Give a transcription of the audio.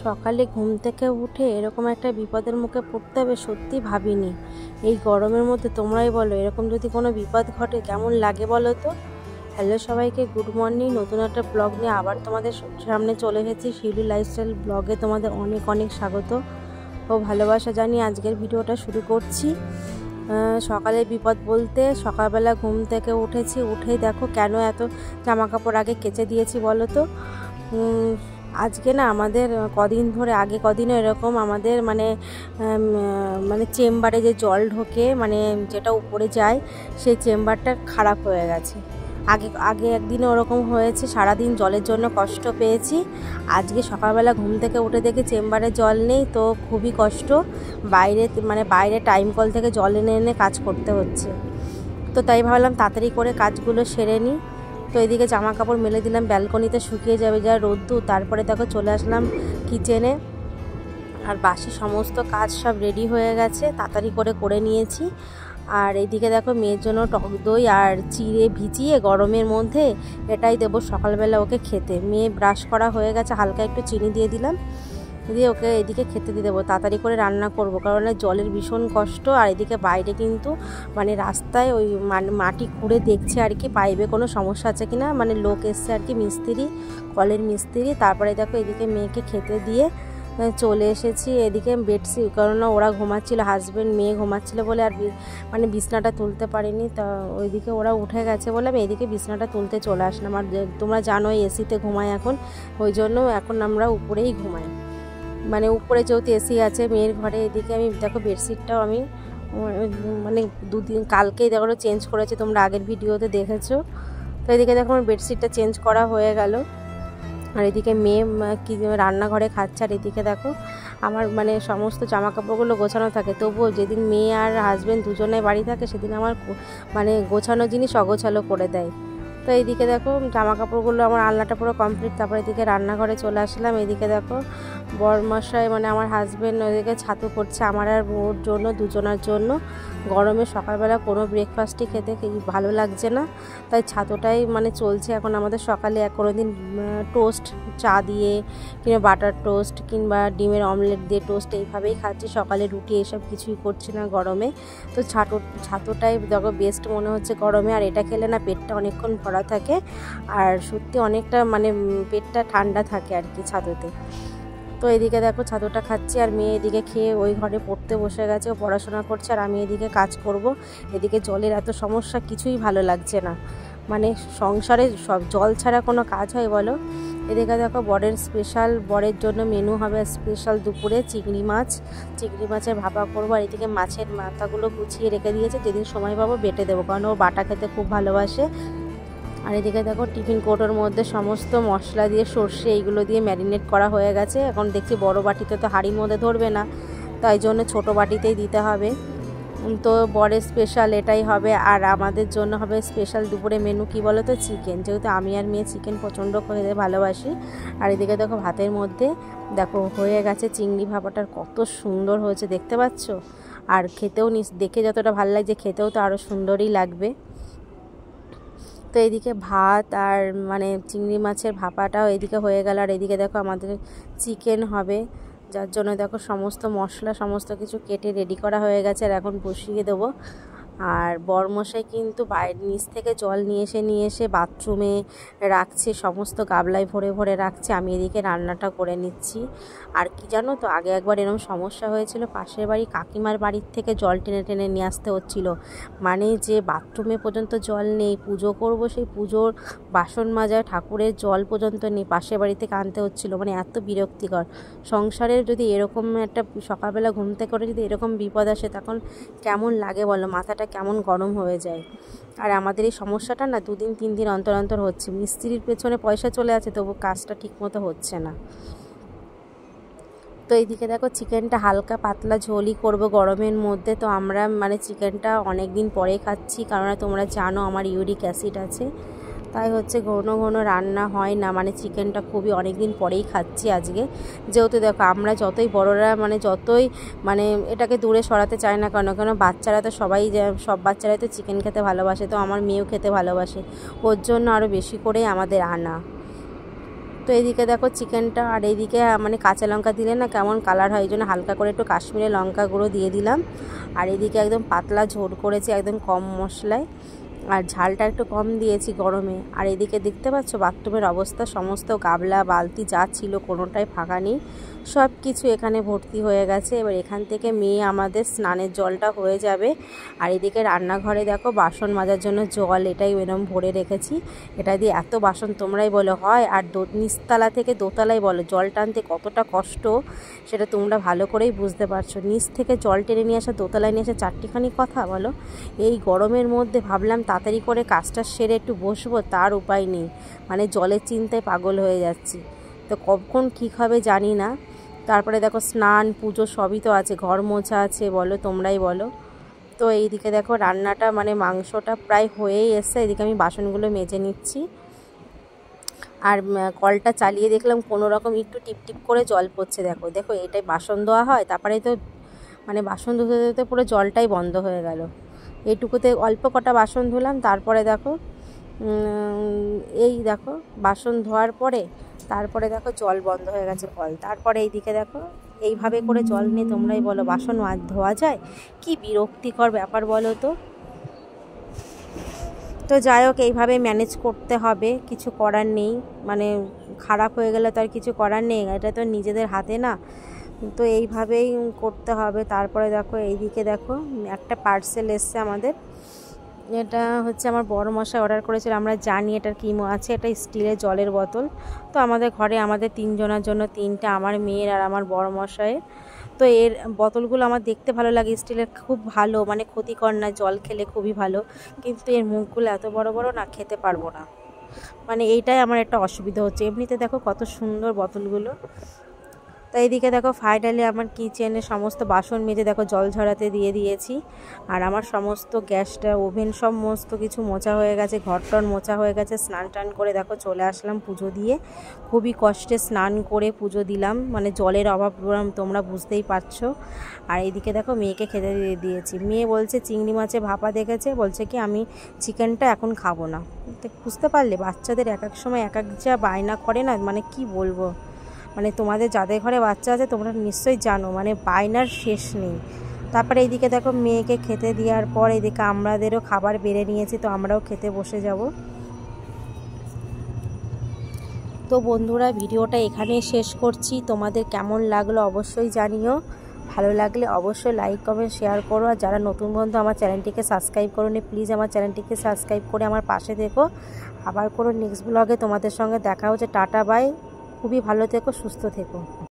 সকালে ঘুম থেকে উঠে এরকম একটা বিপদের মুখে পড়তে হবে সত্যি ভাবিনি। এই গরমের মধ্যে তোমরাই বলো, এরকম যদি কোনো বিপদ ঘটে কেমন লাগে বলো তো। হ্যালো সবাইকে, গুড মর্নিং। নতুন একটা ব্লগ নিয়ে আবার তোমাদের সামনে চলে এসেছি। শিউলি লাইফস্টাইল ব্লগে তোমাদের অনেক অনেক স্বাগত ও ভালোবাসা জানিয়ে আজকের ভিডিওটা শুরু করছি। সকালে বিপদ বলতে সকালবেলা ঘুম থেকে উঠেই দেখো কেন এত জামা কাপড় আগে কেচে দিয়েছি বলো তো। আজকে না আমাদের কদিনও এরকম আমাদের মানে চেম্বারে যে জল ঢোকে, মানে যেটা উপরে যায়, সেই চেম্বারটা খারাপ হয়ে গেছে। আগে একদিনে ওরকম হয়েছে, সারাদিন জলের জন্য কষ্ট পেয়েছি। আজকে সকালবেলা ঘুম থেকে উঠে দেখি চেম্বারে জল নেই, তো খুবই কষ্ট। বাইরে টাইম কল থেকে জল এনে এনে কাজ করতে হচ্ছে। তো তাই ভাবলাম তাড়াতাড়ি করে কাজগুলো সেরে নিই। তো এদিকে জামা কাপড় মেলে দিলাম, ব্যালকনিতে শুকিয়ে যাবে যা রোদ্দুর। তারপরে দেখো চলে আসলাম কিচেনে, আর বাসি সমস্ত কাজ সব রেডি হয়ে গেছে, তাড়াতাড়ি করে নিয়েছি। আর এইদিকে দেখো মেয়ের জন্য টক দই আর চিড়ে ভিজিয়ে গরমের মধ্যে এটাই দেবো সকালবেলা ওকে খেতে। মেয়ে ব্রাশ করা হয়ে গেছে, হালকা একটু চিনি দিয়ে দিলাম, দিয়ে ওকে এদিকে খেতে দিয়ে দেবো। তাড়াতাড়ি করে রান্না করব, কারণ জলের ভীষণ কষ্ট। আর এদিকে বাইরে কিন্তু রাস্তায় ওই মাটি খুঁড়ে দেখছে আর কি, পাইপে কোনো সমস্যা আছে কিনা, লোক এসছে আর কি, মিস্ত্রি, কলের মিস্ত্রি। তারপরে দেখো এদিকে মেয়েকে খেতে দিয়ে চলে এসেছি এদিকে বেডশিট, কারণ ওরা ঘুমাচ্ছিল, হাজব্যান্ড মেয়ে ঘুমাচ্ছিল বলে আর বিছনাটা তুলতে পারিনি। তা ওইদিকে ওরা উঠে গেছে বলে আমি এদিকে বিছনাটা তুলতে চলে আসলাম। আর তোমরা জানো এসিতে ঘুমাই এখন, ওই জন্য এখন আমরা উপরেই ঘুমাই, উপরে যেহেতু এসি আছে মেয়ের ঘরে। এদিকে আমি দেখো বেডশিটটাও আমি কালকেই দেখো চেঞ্জ করেছি, তোমরা আগের ভিডিওতে দেখেছো। তো এদিকে দেখো আমার বেডশিটটা চেঞ্জ করা হয়ে গেল। আর এদিকে মেয়ে কি রান্নাঘরে খাচ্ছে। আর এদিকে দেখো আমার সমস্ত জামা কাপড়গুলো গোছানো থাকে, তবুও যেদিন মেয়ে আর হাজব্যান্ড দুজনে বাড়ি থাকে সেদিন আমার গোছানো জিনিস অগোছালো করে দেয়। তো এইদিকে দেখো জামা কাপড়গুলো আমার আলনাটা পুরো কমপ্লিট। তারপর এদিকে রান্নাঘরে চলে আসলাম। এদিকে দেখো বরমশাই আমার হাজব্যান্ড ওইদিকে ছাতু করছে আমার আর ওর জন্য, দুজনার জন্য। গরমে সকালবেলা কোনো ব্রেকফাস্টই খেতে ভালো লাগছে না, তাই ছাতুটাই চলছে এখন আমাদের সকালে। কোনো দিন টোস্ট চা দিয়ে, কিংবা বাটার টোস্ট, কিংবা ডিমের অমলেট দিয়ে টোস্ট, এইভাবেই খাচ্ছি সকালে। রুটি এসব কিছুই করছি না গরমে। তো ছাতুটাই দেখো বেস্ট মনে হচ্ছে গরমে। আর এটা খেলে না পেটটা অনেকক্ষণ ভরা থাকে, আর সত্যি অনেকটা পেটটা ঠান্ডা থাকে আর কি ছাতুতে। তো এদিকে দেখো ছাতুটা খাচ্ছি, আর মেয়ে এদিকে খেয়ে ওই ঘরে পড়তে বসে গেছে, ও পড়াশোনা করছে, আর আমি এদিকে কাজ করব। এদিকে জলের এত সমস্যা, কিছুই ভালো লাগছে না। সংসারে সব জল ছাড়া কোনো কাজ হয় বলো। এদিকে দেখো বরের জন্য মেনু হবে স্পেশাল দুপুরে চিংড়ি মাছের ভাপা করবো। আর এদিকে মাছের মাথাগুলো গুছিয়ে রেখে দিয়েছে, যেদিন সময় পাবো বেটে দেবো, কারণ ও বাটা খেতে খুব ভালোবাসে। আর এদিকে দেখো টিফিন কৌটোর মধ্যে সমস্ত মশলা দিয়ে, সর্ষে, এইগুলো দিয়ে ম্যারিনেট করা হয়ে গেছে। এখন দেখছি বড় বাটিতে তো হাঁড়ির মধ্যে ধরবে না, তাই জন্য ছোট বাটিতেই দিতে হবে। তো বরের স্পেশাল এটাই হবে। আর আমাদের জন্য হবে স্পেশাল দুপুরে মেনু কি বলো তো, চিকেন, যেহেতু আমি আর মেয়ে চিকেন প্রচণ্ড খেতে ভালোবাসি। আর এদিকে দেখো ভাতের মধ্যে দেখো হয়ে গেছে চিংড়ি ভাপাটার, কত সুন্দর হয়েছে দেখতে পাচ্ছ। আর খেতেও দেখে যতটা ভালো লাগছে, খেতেও তো আরও সুন্দরই লাগবে। তো এদিকে ভাত আর চিংড়ি মাছের ভাপাটাও এদিকে হয়ে গেল। আর এদিকে দেখো আমাদের চিকেন হবে, যার জন্য দেখো সমস্ত মশলা সমস্ত কিছু কেটে রেডি করা হয়ে গেছে। আর এখন বসিয়ে দেবো। আর বরমশাই কিন্তু নিচ থেকে জল নিয়ে এসে বাথরুমে রাখছে, সমস্ত গাবলায় ভরে ভরে রাখছে। আমি এদিকে রান্নাটা করে নিচ্ছি। আর কি জানো তো, আগে একবার এরকম সমস্যা হয়েছিল, পাশের বাড়ি কাকিমার বাড়ির থেকে জল টেনে টেনে নিয়ে আসতে হচ্ছিল। যে বাথরুমে পর্যন্ত জল নেই, পুজো করব, সেই পুজোর বাসন মাজা ঠাকুরের জল পর্যন্ত নেই, পাশের বাড়ি থেকে আনতে হচ্ছিল। এত বিরক্তিকর। সংসারের যদি এরকম একটা সকালবেলা ঘুম থেকে করে যদি এরকম বিপদ আসে, তখন কেমন লাগে বলো, মাথাটা কেমন গরম হয়ে যায়। আর আমাদের এই সমস্যাটা না 2 দিন 3 দিন অন্তর অন্তর হচ্ছে। মিস্ত্রির পেছনে পয়সা চলে আছে, তবু কাজটা ঠিকমতো হচ্ছে না। তো এইদিকে দেখো চিকেনটা হালকা পাতলা ঝোলই করব গরমের মধ্যে। তো আমরা চিকেনটা অনেক দিন পরেই খাচ্ছি, কারণ তোমরা জানো আমার ইউরিক অ্যাসিড আছে, তাই হচ্ছে ঘন ঘন রান্না হয় না। চিকেনটা খুবই অনেক দিন পরেই খাচ্ছি আজকে। যেহেতু দেখো আমরা যতই বড়রা যতই এটাকে দূরে সরাতে চায় না কেন বাচ্চারা তো সব বাচ্চারাই তো চিকেন খেতে ভালোবাসে, তো আমার মেয়েও খেতে ভালোবাসে, ওর জন্য আরও বেশি করেই আমাদের আনা। তো এইদিকে দেখো চিকেনটা, আর এইদিকে মানে কাঁচা লঙ্কা দিলে না কেমন কালার হয়, এই জন্য হালকা করে একটু কাশ্মীরি লঙ্কা গুঁড়ো দিয়ে দিলাম। আর এদিকে একদম পাতলা ঝোল করেছি, একদম কম মশলায়, আর ঝালটা একটু কম দিয়েছি গরমে। আর এদিকে দেখতে পাচ্ছ বাথরুমের অবস্থা, সমস্ত গাবলা বালতি যা ছিল কোনোটাই ফাঁকা নেই, সব কিছু এখানে ভর্তি হয়ে গেছে। এবার এখান থেকে মেয়ে আমাদের স্নানের জলটা হয়ে যাবে। আর এদিকে রান্নাঘরে দেখো বাসন মাজার জন্য জল এটাই এরম ভরে রেখেছি, এটা দিয়ে এত বাসন তোমরাই বলো হয়। আর নিচতলা থেকে দোতলায় বলো জল টানতে কতটা কষ্ট, সেটা তোমরা ভালো করেই বুঝতে পারছো। নিচ থেকে জল টেনে নিয়ে আসা, দোতলায় নিয়ে আসা চারটিখানি কথা বলো। এই গরমের মধ্যে ভাবলাম তাড়াতাড়ি করে কাজটা সেরে একটু বসবো, তার উপায় নেই, মানে জলের চিন্তায় পাগল হয়ে যাচ্ছি। তো কখন কী হবে জানি না। তারপরে দেখো স্নান পুজো সবই তো আছে, ঘর মোছা আছে, বলো তোমরাই বলো। তো এইদিকে দেখো রান্নাটা মানে মাংসটা প্রায় হয়েই এসছে, এদিকে আমি বাসনগুলো মেজে নিচ্ছি। আর কলটা চালিয়ে দেখলাম কোনো রকম একটু টিপটিপ করে জল পড়ছে। দেখো দেখো এটাই বাসন ধোয়া হয়, তারপরে তো মানে বাসন ধুতে ধুতে পুরো জলটাই বন্ধ হয়ে গেল। এইটুকুতে অল্প কটা বাসন ধুলাম, তারপরে দেখো এই দেখো বাসন ধোয়ার পরে তারপরে দেখো জল বন্ধ হয়ে গেছে কল। তারপরে এইদিকে দেখো এইভাবে করে জল নিয়ে তোমরাই বলো বাসন ধোয়া যায়? কি বিরক্তিকর ব্যাপার বলো তো। তো যাই হোক এইভাবে ম্যানেজ করতে হবে, কিছু করার নেই, মানে খারাপ হয়ে গেলে তো আর কিছু করার নেই, এটা তো নিজেদের হাতে না, তো এইভাবেই করতে হবে। তারপরে দেখো এইদিকে দেখো একটা পার্সেল এসছে আমাদের, এটা হচ্ছে আমার বড় মশাই অর্ডার করেছিল, আমরা জানি এটার কী আছে, এটা স্টিলের জলের বোতল। তো আমাদের ঘরে আমাদের 3 জনের জন্য 3টা, আমার মেয়ের আর আমার বড় মশাইয়ের। তো এর বোতলগুলো আমার দেখতে ভালো লাগে, স্টিলের, খুব ভালো, মানে ক্ষতিকর না, জল খেলে খুবই ভালো, কিন্তু এর মুখগুলো এত বড় বড় না, খেতে পারবো না, মানে এইটাই আমার একটা অসুবিধা হচ্ছে। এমনিতে দেখো কত সুন্দর বোতলগুলো। তো এইদিকে দেখো ফাইনালি আমার কিচেনে সমস্ত বাসন মেজে দেখো জল ঝরাতে দিয়ে দিয়েছি। আর আমার সমস্ত গ্যাসটা ওভেন সমস্ত কিছু মোছা হয়ে গেছে, ঘরটর মোছা হয়ে গেছে। স্নান টান করে দেখো চলে আসলাম পুজো দিয়ে, খুবই কষ্টে স্নান করে পুজো দিলাম, মানে জলের অভাব তোমরা বুঝতেই পারছো। আর এইদিকে দেখো মেয়েকে খেতে দিয়ে দিয়েছি, মেয়ে বলছে চিংড়ি মাছে ভাপা দেখেছে, বলছে কি আমি চিকেনটা এখন খাবো না। তো বুঝতে পারলে বাচ্চাদের এক এক সময় এক এক যা বায়না করে না, মানে কি বলবো, মানে তোমাদের যাদের ঘরে বাচ্চা আছে তোমরা নিশ্চয়ই জানো, মানে বায়নার শেষ নেই। তারপরে এইদিকে দেখো মেয়েকে খেতে দেওয়ার পর এদিকে আমাদেরও খাবার বেড়ে নিয়েছি, তো আমরাও খেতে বসে যাব। তো বন্ধুরা ভিডিওটা এখানেই শেষ করছি, তোমাদের কেমন লাগলো অবশ্যই জানিও, ভালো লাগলে অবশ্যই লাইক কমেন্ট শেয়ার করো। আর যারা নতুন বন্ধু আমার চ্যানেলটিকে সাবস্ক্রাইব করোনি, প্লিজ আমার চ্যানেলটিকে সাবস্ক্রাইব করে আমার পাশে থেকো। আবার কোনো নেক্সট ব্লগে তোমাদের সঙ্গে দেখা হচ্ছে, টাটা বাই, খুবই ভালো থেকো, সুস্থ থেকো।